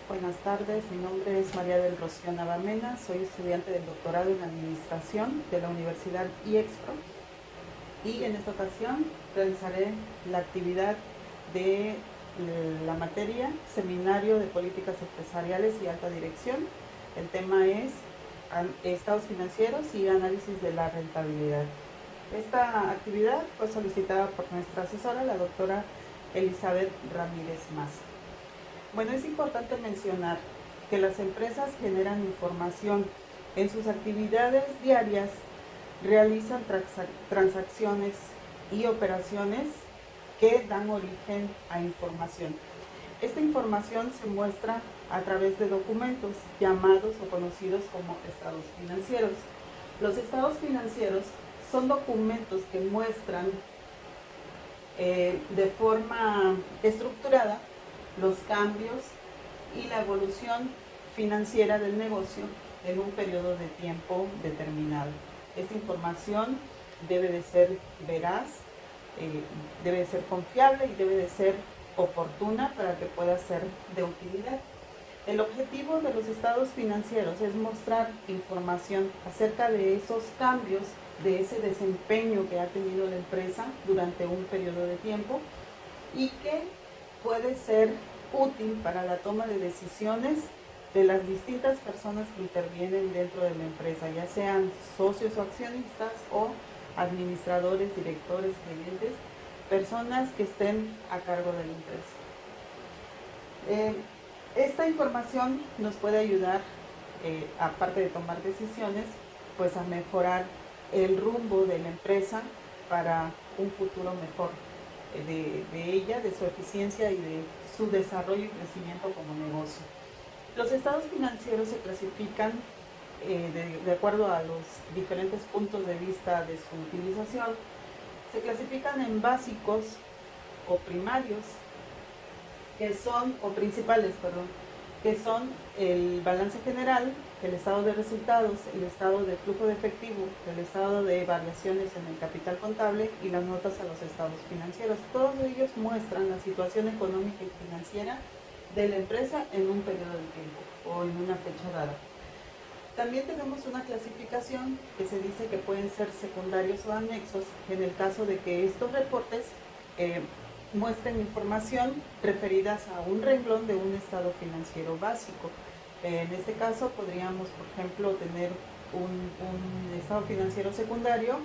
buenas tardes. Mi nombre es María del Rocío Navamena, soy estudiante del doctorado en Administración de la Universidad IEXPRO y en esta ocasión realizaré la actividad de la materia Seminario de Políticas Empresariales y Alta Dirección. El tema es Estados financieros y análisis de la rentabilidad. Esta actividad fue solicitada por nuestra asesora, la doctora Elizabeth Ramírez Maza. Bueno, es importante mencionar que las empresas generan información en sus actividades diarias, realizan transacciones y operaciones que dan origen a información. Esta información se muestra a través de documentos llamados o conocidos como estados financieros. Los estados financieros son documentos que muestran de forma estructurada los cambios y la evolución financiera del negocio en un periodo de tiempo determinado. Esta información debe de ser veraz, debe de ser confiable y debe de ser oportuna para que pueda ser de utilidad. El objetivo de los estados financieros es mostrar información acerca de esos cambios, de ese desempeño que ha tenido la empresa durante un periodo de tiempo y que puede ser útil para la toma de decisiones de las distintas personas que intervienen dentro de la empresa, ya sean socios o accionistas o administradores, directores, gerentes, personas que estén a cargo de la empresa. Esta información nos puede ayudar, aparte de tomar decisiones, pues a mejorar el rumbo de la empresa para un futuro mejor de ella, de su eficiencia y de su desarrollo y crecimiento como negocio. Los estados financieros se clasifican de acuerdo a los diferentes puntos de vista de su utilización. Se clasifican en básicos o primarios, o principales, que son el balance general, el estado de resultados, el estado de flujo de efectivo, el estado de variaciones en el capital contable y las notas a los estados financieros. Todos ellos muestran la situación económica y financiera de la empresa en un periodo de tiempo o en una fecha dada. También tenemos una clasificación que se dice que pueden ser secundarios o anexos en el caso de que estos reportes muestren información referidas a un renglón de un estado financiero básico. En este caso podríamos, por ejemplo, tener un estado financiero secundario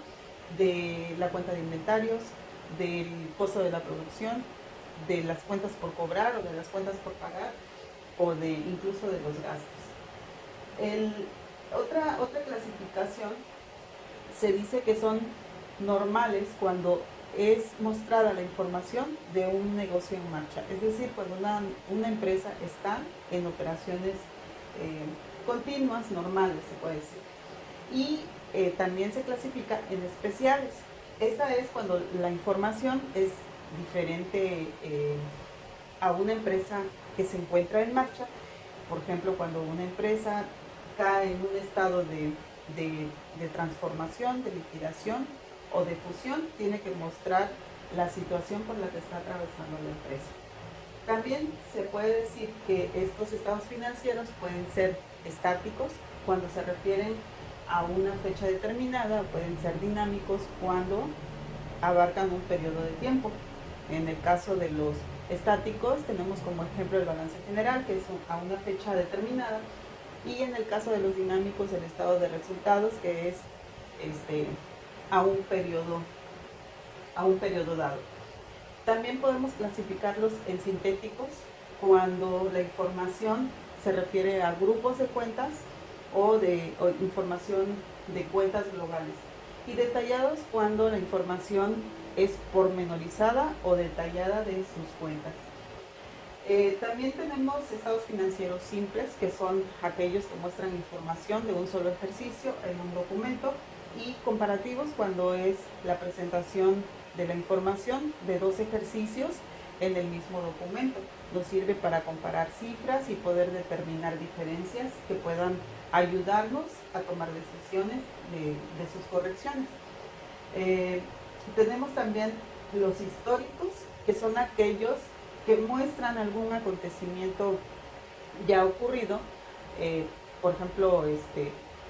de la cuenta de inventarios, del costo de la producción, de las cuentas por cobrar o de las cuentas por pagar, o incluso de los gastos. Otra clasificación se dice que son normales cuando es mostrada la información de un negocio en marcha, es decir, cuando una empresa está en operaciones continuas, normales, se puede decir. Y también se clasifica en especiales. Esta es cuando la información es diferente a una empresa que se encuentra en marcha. Por ejemplo, cuando una empresa cae en un estado de transformación, de liquidación o de fusión, tiene que mostrar la situación por la que está atravesando la empresa. También se puede decir que estos estados financieros pueden ser estáticos cuando se refieren a una fecha determinada, pueden ser dinámicos cuando abarcan un periodo de tiempo. En el caso de los estáticos tenemos como ejemplo el balance general, que es a una fecha determinada, y en el caso de los dinámicos el estado de resultados, que es a un periodo dado. También podemos clasificarlos en sintéticos cuando la información se refiere a grupos de cuentas o información de cuentas globales, y detallados cuando la información es pormenorizada o detallada de sus cuentas. También tenemos estados financieros simples, que son aquellos que muestran información de un solo ejercicio en un documento, y comparativos cuando es la presentación de la información de dos ejercicios en el mismo documento. Nos sirve para comparar cifras y poder determinar diferencias que puedan ayudarnos a tomar decisiones de sus correcciones. Tenemos también los históricos, que son aquellos que muestran algún acontecimiento ya ha ocurrido, por ejemplo,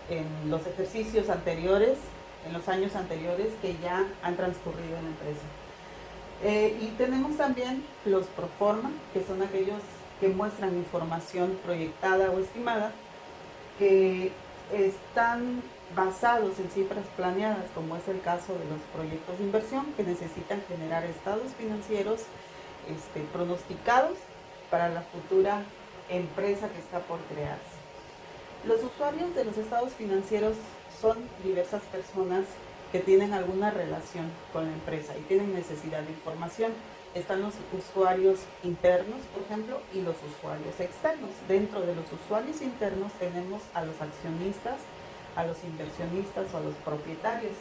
en los ejercicios anteriores, en los años anteriores que ya han transcurrido en la empresa. Y tenemos también los proforma, que son aquellos que muestran información proyectada o estimada, que están basados en cifras planeadas, como es el caso de los proyectos de inversión, que necesitan generar estados financieros pronosticados para la futura empresa que está por crearse. Los usuarios de los estados financieros son diversas personas que tienen alguna relación con la empresa y tienen necesidad de información. Están los usuarios internos, por ejemplo, y los usuarios externos. Dentro de los usuarios internos tenemos a los accionistas, a los inversionistas o a los propietarios.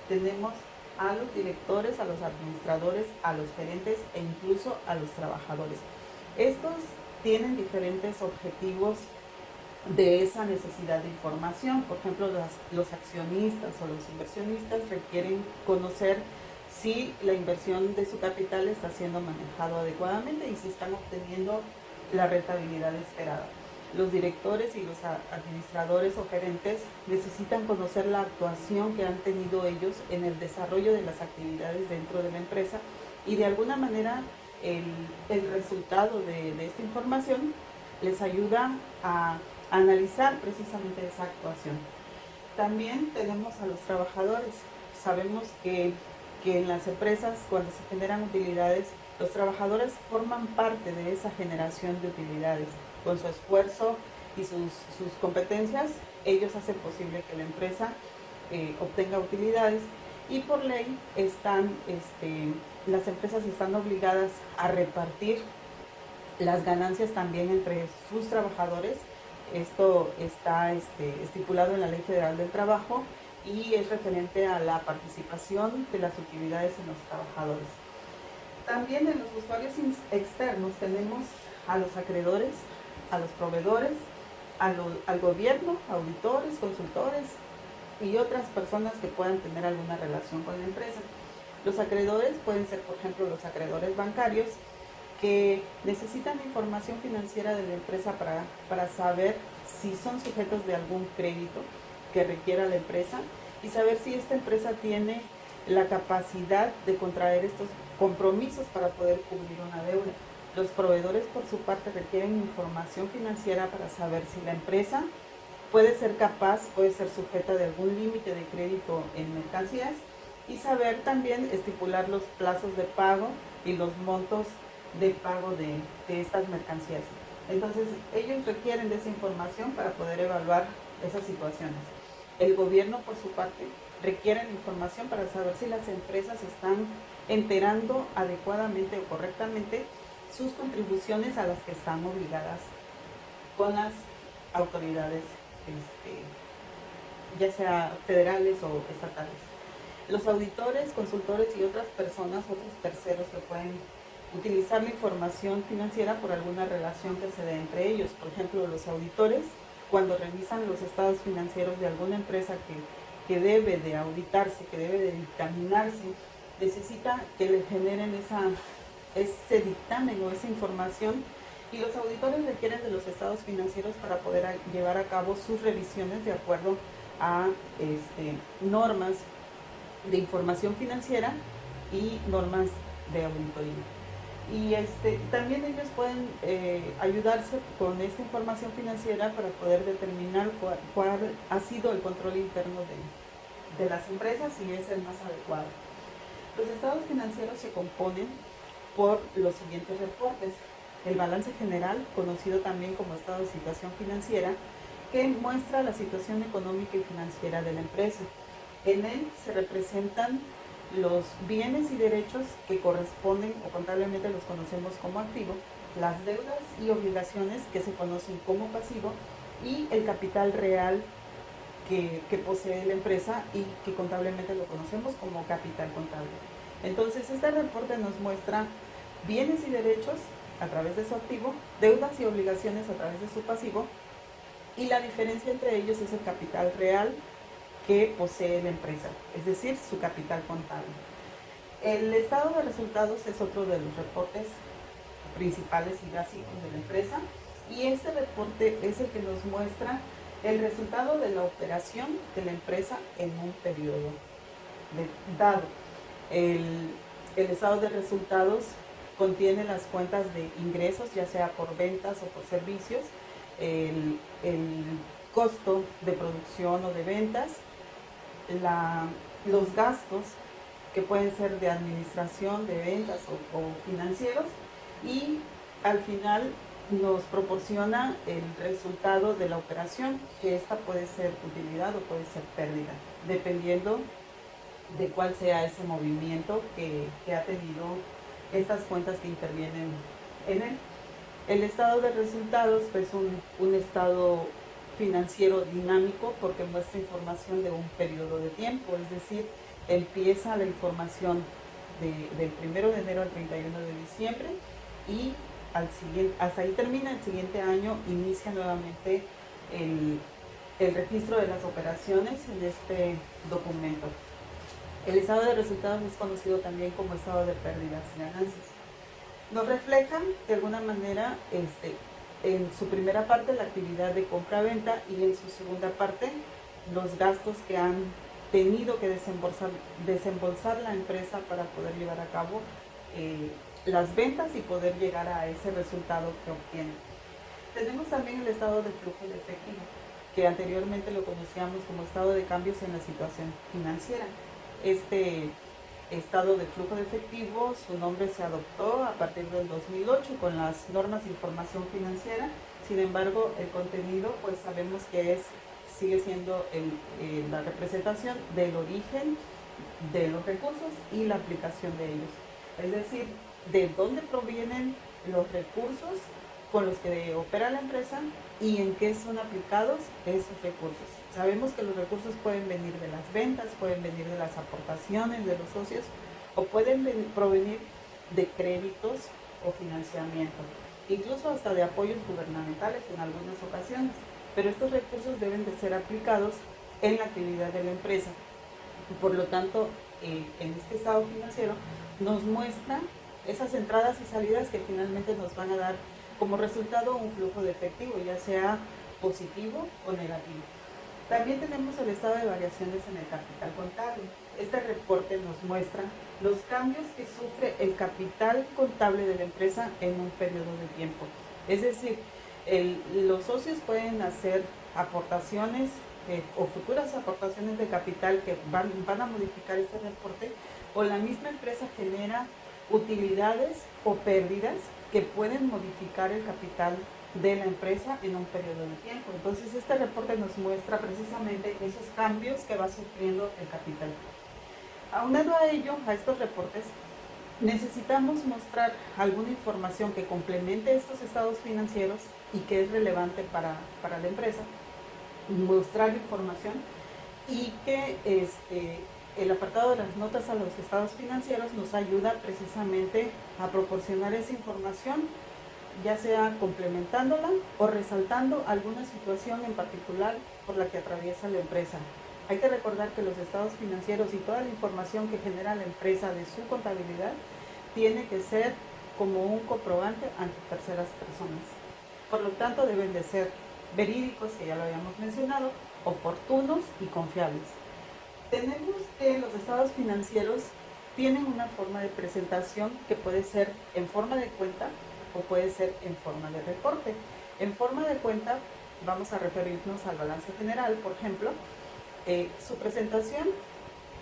Tenemos a los directores, a los administradores, a los gerentes e incluso a los trabajadores. Estos tienen diferentes objetivos de esa necesidad de información. Por ejemplo, los accionistas o los inversionistas requieren conocer si la inversión de su capital está siendo manejado adecuadamente y si están obteniendo la rentabilidad esperada. Los directores y los administradores o gerentes necesitan conocer la actuación que han tenido ellos en el desarrollo de las actividades dentro de la empresa y de alguna manera el resultado de esta información les ayuda a analizar precisamente esa actuación. También tenemos a los trabajadores. Sabemos que en las empresas, cuando se generan utilidades, los trabajadores forman parte de esa generación de utilidades. Con su esfuerzo y sus competencias, ellos hacen posible que la empresa obtenga utilidades y por ley las empresas están obligadas a repartir las ganancias también entre sus trabajadores. Esto está estipulado en la Ley Federal del Trabajo y es referente a la participación de las utilidades en los trabajadores. También en los usuarios externos tenemos a los acreedores, a los proveedores, al gobierno, auditores, consultores y otras personas que puedan tener alguna relación con la empresa. Los acreedores pueden ser, por ejemplo, los acreedores bancarios, que necesitan información financiera de la empresa para saber si son sujetos de algún crédito que requiera la empresa y saber si esta empresa tiene la capacidad de contraer estos compromisos para poder cubrir una deuda. Los proveedores, por su parte, requieren información financiera para saber si la empresa puede ser capaz, puede ser sujeta de algún límite de crédito en mercancías y saber también estipular los plazos de pago y los montos de pago de estas mercancías. Entonces, ellos requieren de esa información para poder evaluar esas situaciones. El gobierno, por su parte, requiere información para saber si las empresas están enterando adecuadamente o correctamente sus contribuciones a las que están obligadas con las autoridades, ya sea federales o estatales. Los auditores, consultores y otras personas, otros terceros que pueden utilizar la información financiera por alguna relación que se dé entre ellos. Por ejemplo, los auditores, cuando revisan los estados financieros de alguna empresa que debe de auditarse, que debe de dictaminarse, necesita que le generen ese dictamen o esa información, y los auditores requieren de los estados financieros para poder llevar a cabo sus revisiones de acuerdo a normas de información financiera y normas de auditoría. Y también ellos pueden ayudarse con esta información financiera para poder determinar cuál ha sido el control interno de las empresas y es el más adecuado. Los estados financieros se componen por los siguientes reportes: el balance general, conocido también como estado de situación financiera, que muestra la situación económica y financiera de la empresa. En él se representan los bienes y derechos que corresponden o contablemente los conocemos como activo, las deudas y obligaciones que se conocen como pasivo y el capital real que posee la empresa y que contablemente lo conocemos como capital contable. Entonces, este reporte nos muestra bienes y derechos a través de su activo, deudas y obligaciones a través de su pasivo, y la diferencia entre ellos es el capital real que posee la empresa, es decir, su capital contable. El estado de resultados es otro de los reportes principales y básicos de la empresa. y este reporte es el que nos muestra el resultado de la operación de la empresa en un periodo dado. El estado de resultados contiene las cuentas de ingresos, ya sea por ventas o por servicios, el costo de producción o de ventas, los gastos que pueden ser de administración, de ventas o financieros, y al final nos proporciona el resultado de la operación, que esta puede ser utilidad o puede ser pérdida, dependiendo de cuál sea ese movimiento que ha tenido estas cuentas que intervienen en él. El estado de resultados es un estado financiero dinámico porque muestra información de un periodo de tiempo, es decir, empieza la información del 1 de enero al 31 de diciembre y hasta ahí termina. El siguiente año inicia nuevamente el registro de las operaciones en este documento. El estado de resultados es conocido también como estado de pérdidas y ganancias. Nos refleja de alguna manera en su primera parte la actividad de compra-venta y en su segunda parte los gastos que han tenido que desembolsar la empresa para poder llevar a cabo las ventas y poder llegar a ese resultado que obtiene. Tenemos también el estado de flujo de efectivo, que anteriormente lo conocíamos como estado de cambios en la situación financiera. Este estado de flujo de efectivo, su nombre se adoptó a partir del 2008 con las normas de información financiera. Sin embargo, el contenido, pues sabemos que sigue siendo la representación del origen de los recursos y la aplicación de ellos. Es decir, de dónde provienen los recursos con los que opera la empresa y en qué son aplicados esos recursos. Sabemos que los recursos pueden venir de las ventas, pueden venir de las aportaciones de los socios o pueden provenir de créditos o financiamiento, incluso hasta de apoyos gubernamentales en algunas ocasiones, pero estos recursos deben de ser aplicados en la actividad de la empresa. Por lo tanto, en este estado financiero nos muestra esas entradas y salidas que finalmente nos van a dar como resultado un flujo de efectivo, ya sea positivo o negativo. También tenemos el estado de variaciones en el capital contable. Este reporte nos muestra los cambios que sufre el capital contable de la empresa en un periodo de tiempo. Es decir, los socios pueden hacer aportaciones o futuras aportaciones de capital que van a modificar este reporte, o la misma empresa genera utilidades o pérdidas que pueden modificar el capital de la empresa en un periodo de tiempo. Entonces este reporte nos muestra precisamente esos cambios que va sufriendo el capital. Aunado a ello, a estos reportes, necesitamos mostrar alguna información que complemente estos estados financieros y que es relevante para la empresa, mostrar información y que el apartado de las notas a los estados financieros nos ayuda precisamente a proporcionar esa información, ya sea complementándola o resaltando alguna situación en particular por la que atraviesa la empresa. Hay que recordar que los estados financieros y toda la información que genera la empresa de su contabilidad tiene que ser como un comprobante ante terceras personas. Por lo tanto, deben de ser verídicos, que ya lo habíamos mencionado, oportunos y confiables. Tenemos que los estados financieros tienen una forma de presentación que puede ser en forma de cuenta o puede ser en forma de reporte. En forma de cuenta vamos a referirnos al balance general, por ejemplo. Su presentación,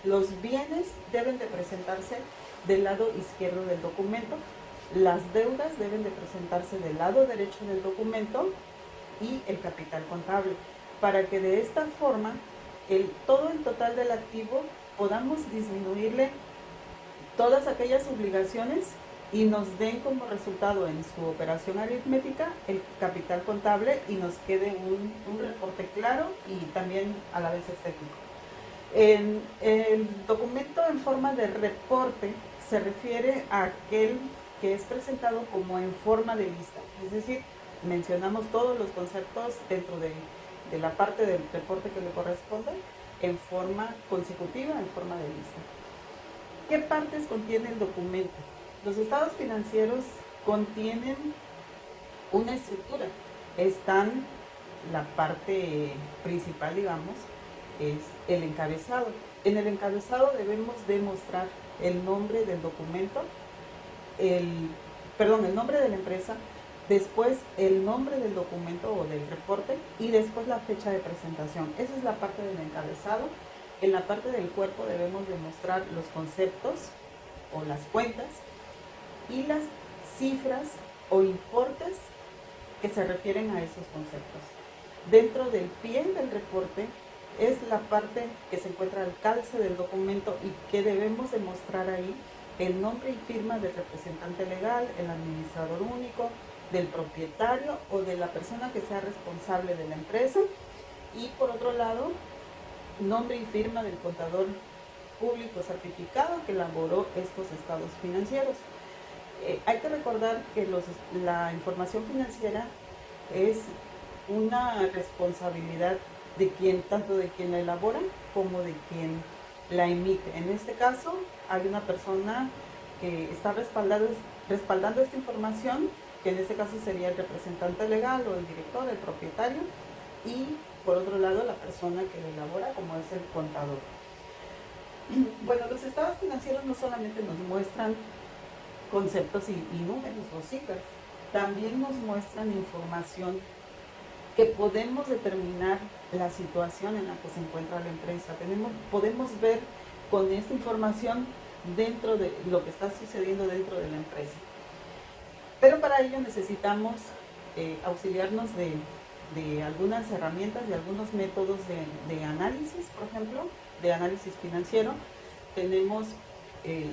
los bienes deben de presentarse del lado izquierdo del documento, las deudas deben de presentarse del lado derecho del documento y el capital contable, para que de esta forma todo el total del activo podamos disminuirle todas aquellas obligaciones y nos den como resultado en su operación aritmética el capital contable y nos quede un reporte claro y también a la vez estético. El documento en forma de reporte se refiere a aquel que es presentado como en forma de lista, es decir, mencionamos todos los conceptos dentro de la parte del reporte que le corresponde en forma consecutiva, en forma de lista. ¿Qué partes contiene el documento? Los estados financieros contienen una estructura. están la parte principal, digamos, es el encabezado. En el encabezado debemos demostrar el nombre del documento, el nombre de la empresa, después el nombre del documento o del reporte y después la fecha de presentación. Esa es la parte del encabezado. En la parte del cuerpo debemos demostrar los conceptos o las cuentas y las cifras o importes que se refieren a esos conceptos. Dentro del pie del reporte es la parte que se encuentra al calce del documento y que debemos demostrar ahí el nombre y firma del representante legal, el administrador único, del propietario o de la persona que sea responsable de la empresa, y por otro lado, nombre y firma del contador público certificado que elaboró estos estados financieros. Hay que recordar que la información financiera es una responsabilidad de tanto de quien la elabora como de quien la emite. En este caso, hay una persona que está respaldando esta información, que en este caso sería el representante legal o el director, el propietario, y por otro lado la persona que lo elabora, como es el contador. Bueno, los estados financieros no solamente nos muestran conceptos y números o cifras, también nos muestran información que podemos determinar la situación en la que se encuentra la empresa. Podemos ver con esta información dentro de lo que está sucediendo dentro de la empresa. Pero para ello necesitamos auxiliarnos de algunas herramientas, de algunos métodos de análisis, por ejemplo, de análisis financiero. Tenemos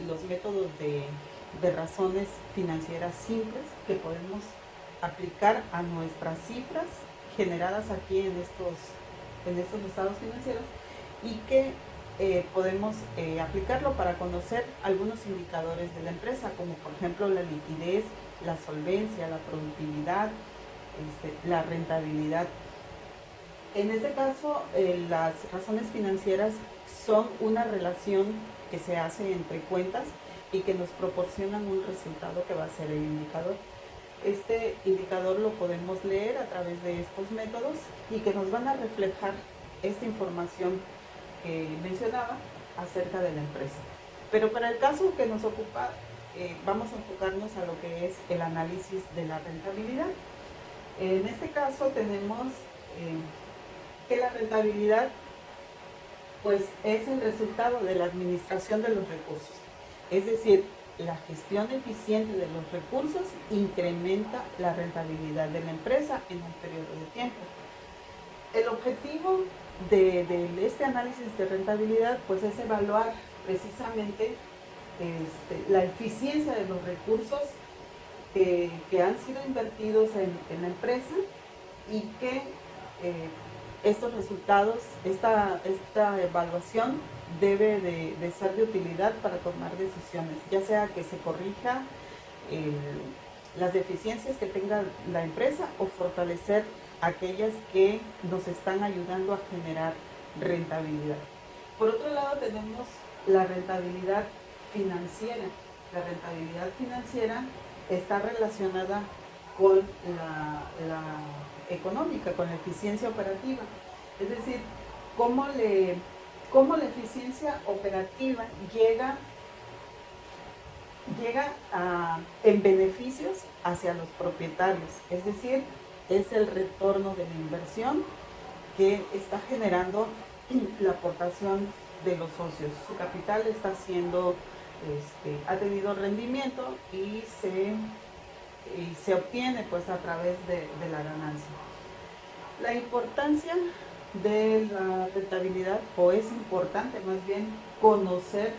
los métodos de razones financieras simples que podemos aplicar a nuestras cifras generadas aquí en estos estados financieros y que podemos aplicarlo para conocer algunos indicadores de la empresa, como por ejemplo la liquidez, la solvencia, la productividad, la rentabilidad. En este caso, las razones financieras son una relación que se hace entre cuentas y que nos proporcionan un resultado que va a ser el indicador. Este indicador lo podemos leer a través de estos métodos y que nos van a reflejar esta información que mencionaba acerca de la empresa. Pero para el caso que nos ocupa, vamos a enfocarnos a lo que es el análisis de la rentabilidad. En este caso tenemos que la rentabilidad pues es el resultado de la administración de los recursos. Es decir, la gestión eficiente de los recursos incrementa la rentabilidad de la empresa en un periodo de tiempo. El objetivo de este análisis de rentabilidad pues es evaluar precisamente la eficiencia de los recursos que han sido invertidos en la empresa y que estos resultados, esta evaluación debe de ser de utilidad para tomar decisiones, ya sea que se corrija las deficiencias que tenga la empresa o fortalecer aquellas que nos están ayudando a generar rentabilidad. Por otro lado tenemos la rentabilidad financiera. La rentabilidad financiera está relacionada con la económica, con la eficiencia operativa. Es decir, cómo la eficiencia operativa llega en beneficios hacia los propietarios. Es decir, es el retorno de la inversión que está generando la aportación de los socios. Su capital está siendo, ha tenido rendimiento y se obtiene pues a través de la ganancia. La importancia de la rentabilidad, o es importante más bien conocer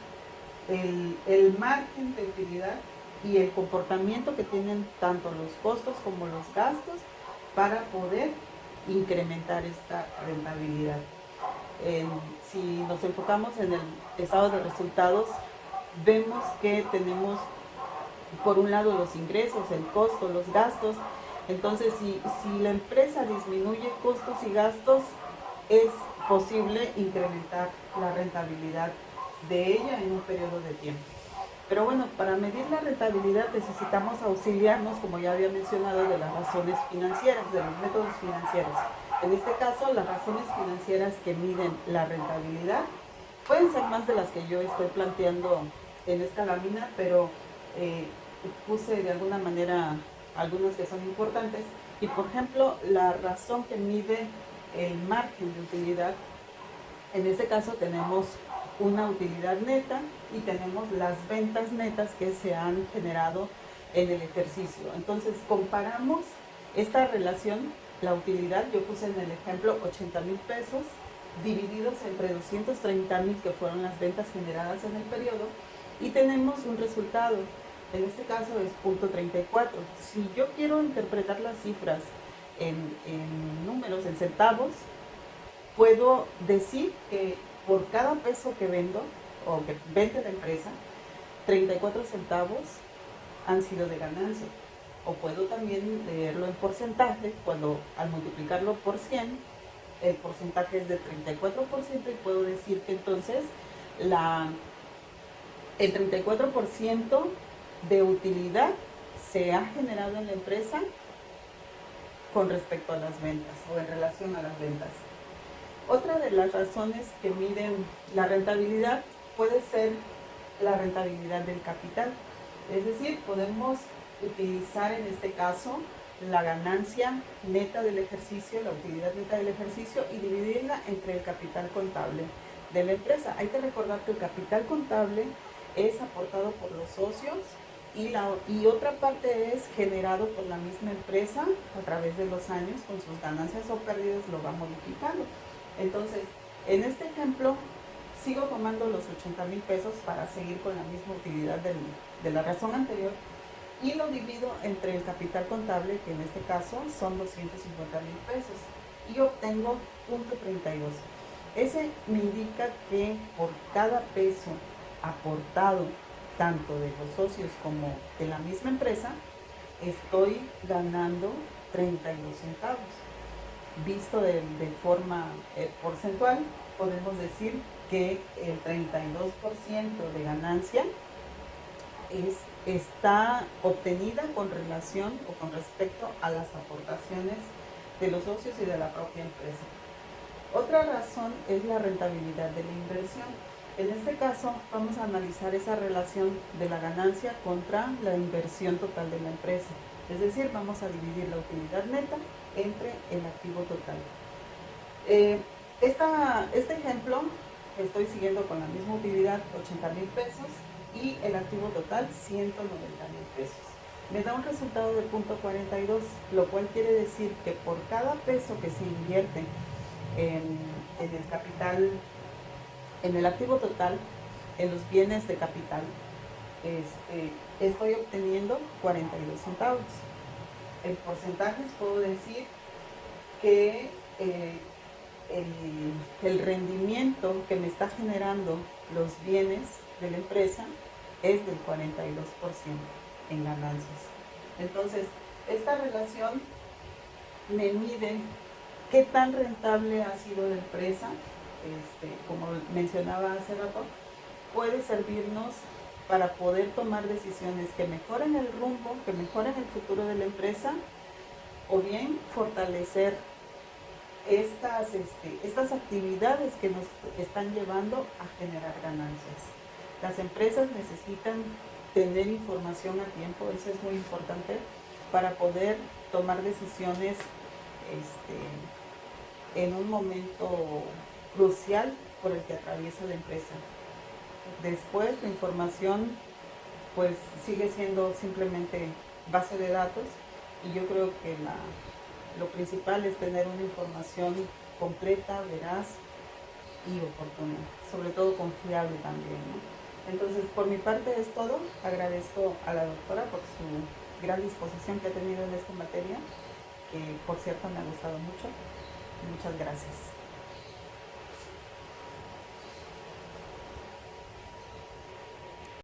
el margen de utilidad y el comportamiento que tienen tanto los costos como los gastos para poder incrementar esta rentabilidad. Si nos enfocamos en el estado de resultados, vemos que tenemos por un lado los ingresos, el costo, los gastos. Entonces, si la empresa disminuye costos y gastos, es posible incrementar la rentabilidad de ella en un periodo de tiempo. Pero bueno, para medir la rentabilidad necesitamos auxiliarnos, como ya había mencionado, de las razones financieras, de los métodos financieros. En este caso, las razones financieras que miden la rentabilidad pueden ser más de las que yo estoy planteando en esta lámina, pero eh, puse de alguna manera algunas que son importantes. Y por ejemplo, la razón que mide el margen de utilidad, en este caso tenemos una utilidad neta y tenemos las ventas netas que se han generado en el ejercicio. Entonces comparamos esta relación, la utilidad, yo puse en el ejemplo 80,000 pesos divididos entre 230,000 que fueron las ventas generadas en el periodo, y tenemos un resultado. En este caso es 0.34. Si yo quiero interpretar las cifras en números, en centavos, puedo decir que por cada peso que vendo o que vende la empresa, 34 centavos han sido de ganancia. O puedo también leerlo en porcentaje, cuando al multiplicarlo por 100, el porcentaje es de 34%, y puedo decir que entonces el 34% de utilidad se ha generado en la empresa con respecto a las ventas o en relación a las ventas. Otra de las razones que miden la rentabilidad puede ser la rentabilidad del capital. Es decir, podemos utilizar en este caso la ganancia neta del ejercicio, la utilidad neta del ejercicio, y dividirla entre el capital contable de la empresa. Hay que recordar que el capital contable es aportado por los socios y otra parte es generado por la misma empresa a través de los años, con sus ganancias o pérdidas lo va modificando. Entonces, en este ejemplo, sigo tomando los 80,000 pesos para seguir con la misma utilidad de la razón anterior, y lo divido entre el capital contable, que en este caso son 250,000 pesos, y obtengo 0.32. Ese me indica que por cada peso aportado, tanto de los socios como de la misma empresa, estoy ganando 32 centavos. Visto de forma porcentual, podemos decir que el 32% de ganancia está obtenida con relación o con respecto a las aportaciones de los socios y de la propia empresa. Otra razón es la rentabilidad de la inversión. En este caso vamos a analizar esa relación de la ganancia contra la inversión total de la empresa. Es decir, vamos a dividir la utilidad neta entre el activo total. Este ejemplo estoy siguiendo con la misma utilidad, 80,000 pesos, y el activo total, 190,000 pesos. Me da un resultado de 0.42, lo cual quiere decir que por cada peso que se invierte en el capital, en el activo total, en los bienes de capital, estoy obteniendo 42 centavos. En porcentajes puedo decir que el rendimiento que me está generando los bienes de la empresa es del 42% en ganancias. Entonces, esta relación me mide qué tan rentable ha sido la empresa. Como mencionaba hace rato, puede servirnos para poder tomar decisiones que mejoren el rumbo, que mejoren el futuro de la empresa, o bien fortalecer estas actividades que nos están llevando a generar ganancias. Las empresas necesitan tener información a tiempo, eso es muy importante, para poder tomar decisiones en un momento crucial por el que atraviesa la empresa. Después, la información pues sigue siendo simplemente base de datos, y yo creo que lo principal es tener una información completa, veraz y oportuna, sobre todo confiable también, ¿no? Entonces, por mi parte es todo. Agradezco a la doctora por su gran disposición que ha tenido en esta materia, que por cierto me ha gustado mucho. Muchas gracias.